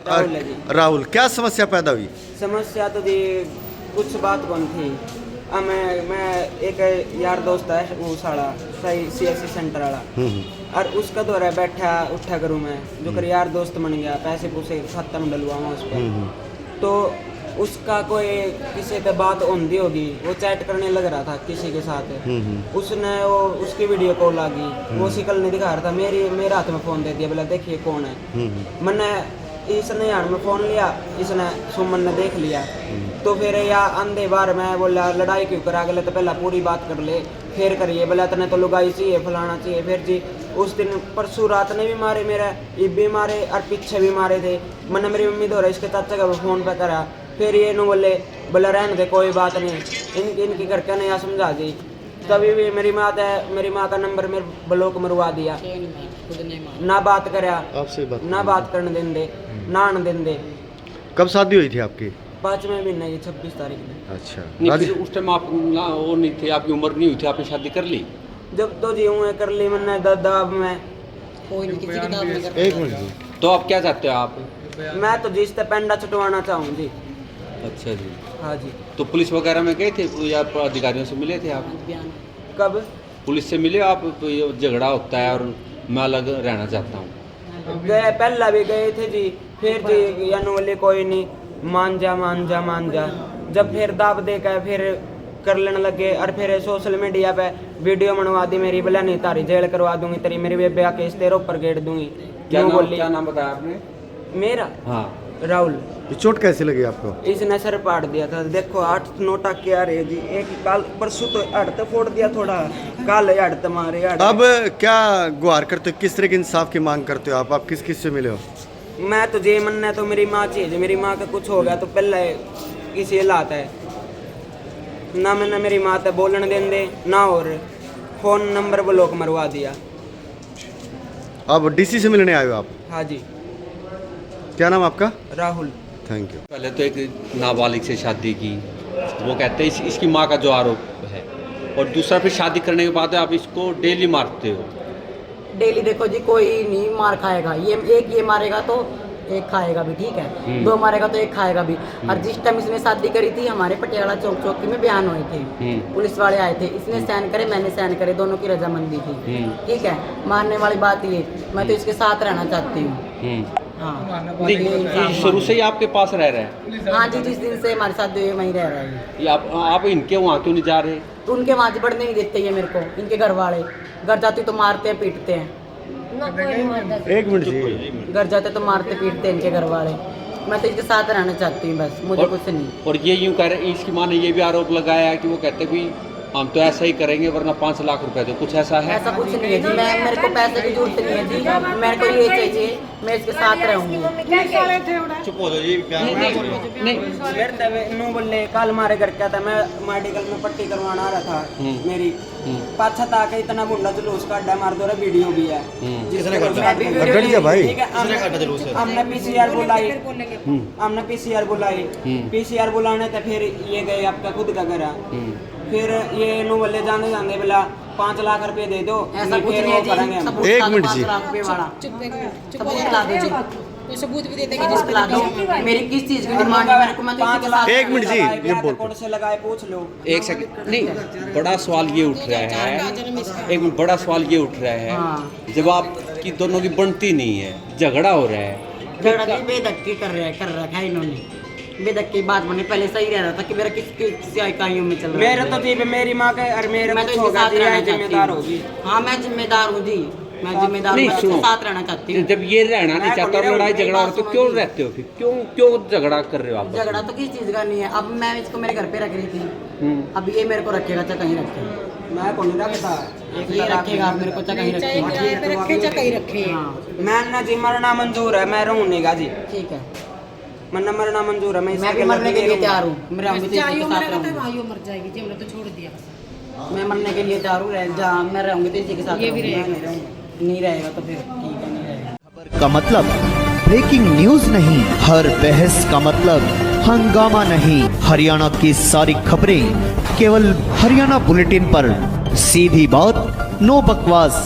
राहुल है जी। राहुल, क्या समस्या पैदा हुई? समस्या तो जी कुछ बात कौन थी। अब मैं एक यार दोस्त है वो साड़ा सही CSC सेंटर वाला, और उसका तो रहा बैठा उठा करूँ मैं जो कर यार दोस्त बन गया, पैसे पूसे खाता में डलवाऊँ उस पर। तो उसका कोई किसी पे बात होंदी होगी, वो चैट करने लग रहा था किसी के साथ। उसने वो उसकी वीडियो कॉल आ गई, वो शिकल नहीं दिखा रहा था, मेरे हाथ में फ़ोन दे दिया, बोला देखिए कौन है। मैंने इसने यार में फ़ोन लिया, इसने सुमन ने देख लिया। तो फिर या अंधे बार मैं बोला लड़ाई क्यों करा, गले तो पहला पूरी बात कर ले फिर करिए, बोला तने तो लुगाई चाहिए फलाना चाहिए। फिर जी उस दिन परसों रात ने भी मारे मेरा, ये भी मारे और पीछे भी मारे थे। मैंने मेरी मम्मी दो इसके चाचा का फ़ोन पे करा, फिर ये नु बोले रहने दे कोई बात नहीं, इनकी करके नहीं समझा दी। तभी भी मेरी माँ का नंबर मेरे ब्लॉक मरवा दिया, ना बात करा आपसे बात ना बात करने देंगे ना आने देंगे। कब शादी हुई थी आपकी? 5वें महीने की 26 तारीख में। अच्छा, नहीं, फिर उस टाइम आप ना वो नहीं थे, आपकी उम्र नहीं हुई थी, आपने शादी कर ली? जब तो जी हूँ कर ली मैंने दबाव में। एक मिनट जी। तो आप क्या चाहते हो आप? मैं तो जी इससे पेंडा छुटवाना चाहूँ जी। अच्छा जी। हाँ जी। तो पुलिस वगैरह में गए थे या अधिकारियों से मिले थे आप? कब? पुलिस से मिले आप? तो ये झगड़ा होता है और मैं अलग रहना चाहता हूँ। गए, पहला भी गए थे जी। फिर जी यानू बोले कोई नहीं, मान जा। जब फिर दाब दे के फिर कर लेने लगे, और फिर सोशल मीडिया पे वीडियो बनवा दी मेरी, बोला नहीं तारी जेल करवा दूंगी, तेरी मेरी बेबे केस तेरे ऊपर गेड़ दूंगी। क्या नाम बताया आपने? मेरा हाँ, राहुल। ये चोट कैसे लगी आपको? इसने सर पाड़ दिया था, देखो 8-9 टाके आ रहे जी। एक काल परसों तो हड़त फोड़ दिया थोड़ा, काल हड़त मारे हड़त। अब क्या गुहार करते हो, किस तरह की इंसाफ की मांग करते हो आप किस किस से मिले हो? मैं तो जे मनना है तो मेरी माँ चाहिए, मेरी माँ का कुछ हो गया तो पहले किसी हालात है ना, मैंने मेरी माँ तो बोलने देंगे ना, और फ़ोन नंबर ब्लॉक मरवा दिया। अब DC से मिलने आए हो आप? हाँ जी। क्या नाम आपका? राहुल। Thank you. पहले तो एक नाबालिग से शादी की, वो कहते हैं इसकी माँ का जो आरोप है, और दूसरा फिर शादी करने के बाद आप इसको डेली मारते हो। डेली देखो जी, कोई नहीं मार खाएगा, ये मारेगा तो एक खाएगा भी, ठीक है, 2 मारेगा तो एक खाएगा भी। और जिस टाइम इसने शादी करी थी, हमारे पटियाला चौकी में बयान हुए थे, पुलिस वाले आए थे, इसने साइन करे मैंने साइन करे, दोनों की रजामंदी थी, ठीक है। मारने वाली बात ये, मैं तो इसके साथ रहना चाहती हूँ। हाँ, शुरू से ही आपके पास रह रहे हैं? हाँ जी, जिस दिन से हमारे साथ वहीं रह रहा है। ये आप इनके वहाँ क्यों नहीं जा रहे? तो उनके वहाँ बढ़ने नहीं देते ये मेरे को, इनके घर वाले। घर जाती तो मारते हैं पीटते हैं, एक मिनट जी। घर जाते तो मारते पीटते हैं इनके घर वाले। मैं तो इसके साथ रहना चाहती हूँ बस, मुझे कुछ नहीं। और ये यूँ कह रहे, इसकी माँ ने ये भी आरोप लगाया है कि वो कहते भी हम तो ऐसा ही करेंगे वरना 5 लाख रुपए दो, कुछ ऐसा है? ऐसा कुछ नहीं है जी, मेरे को पैसे की जरूरत नहीं है जी, मेरे को ये चाहिए, मैं इसके साथ रहूँगी। चुप हो जाओ जी। नो बोले कल मारे घर क्या था, मैं मेडिकल में पट्टी करवाना आ रहा था मेरी, पाछा ताके इतना गुंडा जुलूस काटा मार दो, वीडियो भी है भाई। हमने PCR बुलाई, PCR बुलाने तो फिर ये गए आपका खुद का घर है। फिर ये नो बोले जाने बोला 5 लाख रुपए दे दो, ऐसा कुछ नहीं है जी। एक मिनट जी। सबूत भी देते कि मेरी किस चीज की डिमांड है, मेरे को मैं तो इसके साथ। एक मिनट जी, ये बोल। कौन से लगाए पूछ लो। एक सेकंड, नहीं, बड़ा सवाल ये उठ रहा है, एक बड़ा सवाल ये उठ रहा है, जब आपकी दोनों की बनती नहीं है, झगड़ा हो रहा है, झगड़ा भी बेधक्की कर रखा है इन्होंने। बेधक्की बात बने, पहले सही रह रहा था कि मेरा किस इकाइयों में चल रहा है। मेरे तो जी मेरी माँ का और मेरे मैं तो कुछ इसके होगा साथ जी, रहना जिम्मेदार चाहती होगी। हूँ। हाँ, मैं जिम्मेदार हूँ जी, मैं जिम्मेदार हूँ, इसके साथ रहना चाहती हूँ। जब ये रहना नहीं चाहता और लड़ाई झगड़ा हो तो क्यों रहते हो फिर? क्यों झगड़ा कर रहे हो आप? झगड़ा तो किस चीज का नहीं है। अब मैं इसको मेरे घर पे रख रही थी, अब ये मेरे को रखेगा चाहे कहीं रखे, मैं को नहीं रखता, ये रखेगा आप मेरे को चाहे कहीं रखे। मैं ना जी मरना मंजूर है, मैं रहूँगा जी, ठीक है, मरना मंजूर है। मैं भी मरने के लिए तैयार हूँ, मैं रहूँगी तो इसके साथ रहूँगी। मर जाएगी जी, हमने तो छोड़ दिया बस। मैं मरने के लिए तैयार हूँ, जहाँ मैं रहूँगी तो इसी के साथ नहीं रहेगा तो फिर ठीक है, नहीं रहेगा। खबर का मतलब ब्रेकिंग न्यूज नहीं, हर बहस का मतलब हंगामा नहीं। हरियाणा की सारी खबरें केवल हरियाणा बुलेटिन पर, सीधी बात, नो बकवास।